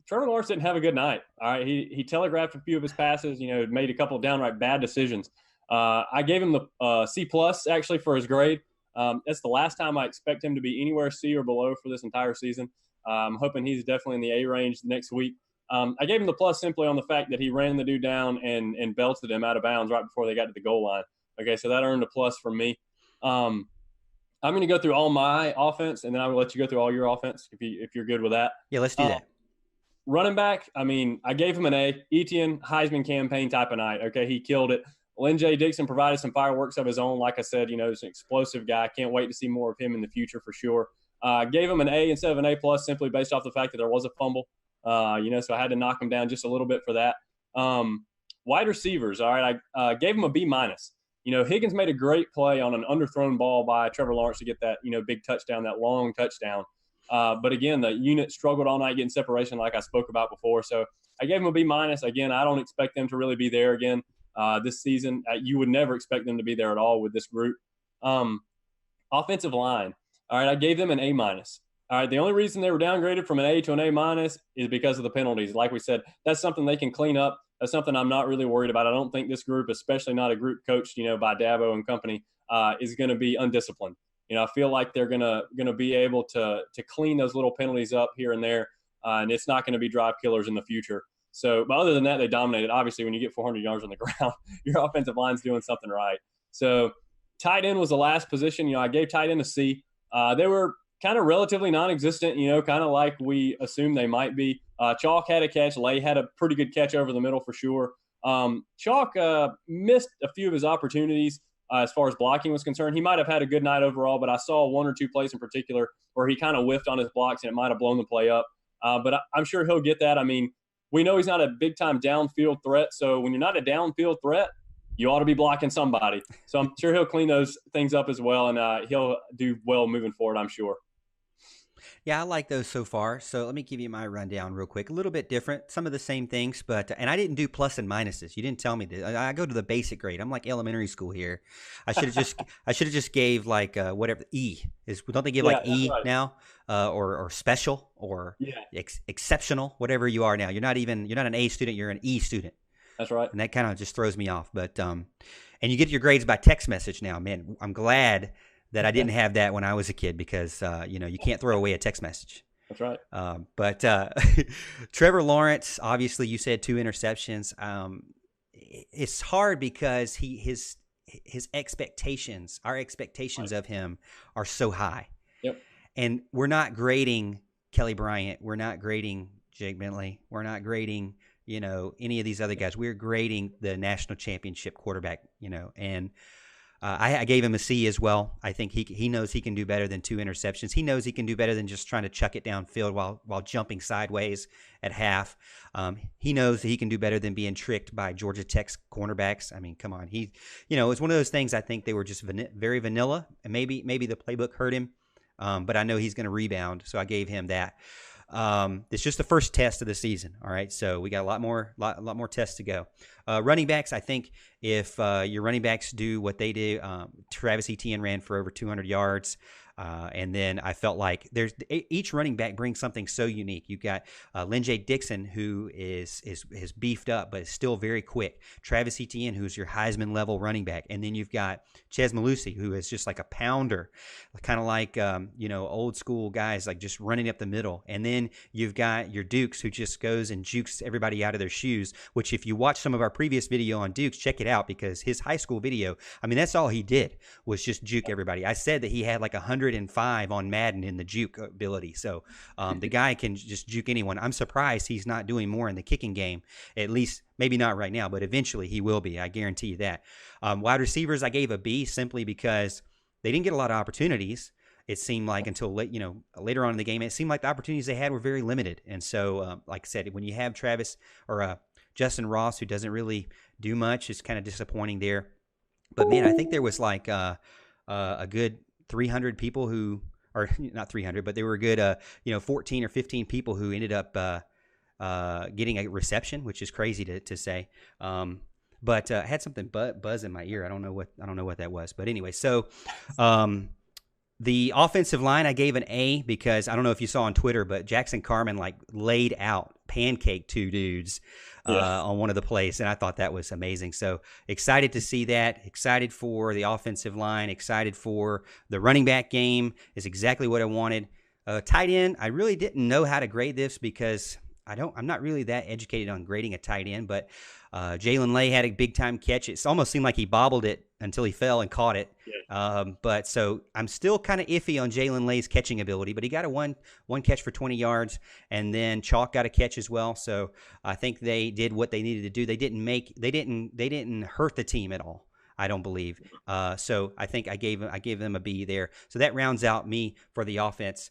Trevor Lawrence didn't have a good night. All right, he telegraphed a few of his passes. Made a couple of downright bad decisions. I gave him the C plus actually for his grade. That's the last time I expect him to be anywhere C or below for this entire season. I'm hoping he's definitely in the A range next week. I gave him the plus simply on the fact that he ran the dude down and belted him out of bounds right before they got to the goal line. Okay, so that earned a plus from me. I'm going to go through all my offense, and then I'm going to let you go through all your offense if you're good with that. Yeah, let's do that. Running back, I gave him an A. Etienne, Heisman campaign type of night. Okay, he killed it. Lynn J. Dixon provided some fireworks of his own. Like I said, he's an explosive guy. Can't wait to see more of him in the future for sure. Gave him an A instead of an A plus simply based off the fact that there was a fumble. So I had to knock him down just a little bit for that. Wide receivers, all right, I gave him a B minus. Higgins made a great play on an underthrown ball by Trevor Lawrence to get that, big touchdown, that long touchdown. But again, the unit struggled all night getting separation like I spoke about before. So I gave them a B minus. Again, I don't expect them to really be there again this season. You would never expect them to be there at all with this group. Offensive line. All right, I gave them an A minus. All right, the only reason they were downgraded from an A to an A minus is because of the penalties. Like we said, that's something they can clean up. That's something I'm not really worried about. I don't think this group, especially not a group coached, by Dabo and company, is going to be undisciplined. I feel like they're gonna be able to clean those little penalties up here and there, and it's not going to be drive killers in the future. So, but other than that, they dominated. Obviously, when you get 400 yards on the ground, your offensive line's doing something right. So, tight end was the last position. I gave tight end a C. They were kind of relatively non-existent. Kind of like we assumed they might be. Chalk had a catch. Lay had a pretty good catch over the middle for sure. Chalk missed a few of his opportunities. As far as blocking was concerned, he might have had a good night overall, but I saw one or two plays in particular where he kind of whiffed on his blocks and it might have blown the play up. But I'm sure he'll get that. We know he's not a big-time downfield threat, so when you're not a downfield threat, you ought to be blocking somebody. So I'm sure he'll clean those things up as well, and he'll do well moving forward, I'm sure. Yeah, I like those so far. So let me give you my rundown real quick. A little bit different, some of the same things, but and I didn't do plus and minuses. You didn't tell me that. I go to the basic grade. I'm like elementary school here. I should have just gave like whatever E is. Don't they give like E right now, or special or exceptional, whatever you are now. You're not an A student. You're an E student. That's right. And that kind of just throws me off. But and you get your grades by text message now. Man, I'm glad that I didn't have that when I was a kid because, you can't throw away a text message. That's right. But Trevor Lawrence, obviously you said 2 interceptions. It's hard because his expectations, our expectations of him are so high. Yep. And we're not grading Kelly Bryant. We're not grading Jake Bentley. We're not grading, any of these other guys. We're grading the national championship quarterback, and I gave him a C as well. I think he knows he can do better than 2 interceptions. He knows he can do better than just trying to chuck it downfield while jumping sideways at half. He knows that he can do better than being tricked by Georgia Tech's cornerbacks. Come on. It's one of those things I think they were just very vanilla, and maybe the playbook hurt him, but I know he's going to rebound, so I gave him that. It's just the first test of the season. All right. So we got a lot more tests to go. Running backs. I think if, your running backs do what they do, Travis Etienne ran for over 200 yards. And then I felt like each running back brings something so unique. You got Lynn J. Dixon, who is beefed up, but is still very quick. Travis Etienne, who's your Heisman level running back, and then you've got Ches Malusi, who is just like a pounder, kind of like old school guys, like just running up the middle. And then you've got your Dukes, who just goes and jukes everybody out of their shoes. Which, if you watch some of our previous video on Dukes, check it out because his high school video, that's all he did was just juke everybody. I said that he had like 105 on Madden in the juke ability. So the guy can just juke anyone. I'm surprised he's not doing more in the kicking game, at least maybe not right now, but eventually he will be. I guarantee you that. Wide receivers, I gave a B simply because they didn't get a lot of opportunities. It seemed like until later on in the game, it seemed like the opportunities they had were very limited. And so, like I said, when you have Travis or Justin Ross, who doesn't really do much, it's kind of disappointing there. But man, I think there was like a good 300 people who, or not 300, but there were a good 14 or 15 people who ended up getting a reception, which is crazy to say. But I had something buzz in my ear. I don't know what that was. But anyway, so the offensive line, I gave an A because I don't know if you saw on Twitter, but Jackson Carman laid out pancaked two dudes Yeah. on one of the plays, and I thought that was amazing. So excited to see that. Excited for the offensive line. Excited for the running back game. Is exactly what I wanted. Tight end, I really didn't know how to grade this because I'm not really that educated on grading a tight end, but Jalen Lay had a big time catch. It almost seemed like he bobbled it until he fell and caught it. Yeah. But so I'm still kind of iffy on Jalen Lay's catching ability, but he got a one catch for 20 yards, and then Chalk got a catch as well. So I think they did what they needed to do. They didn't hurt the team at all, I don't believe. So I think I gave them a B there. So that rounds out me for the offense.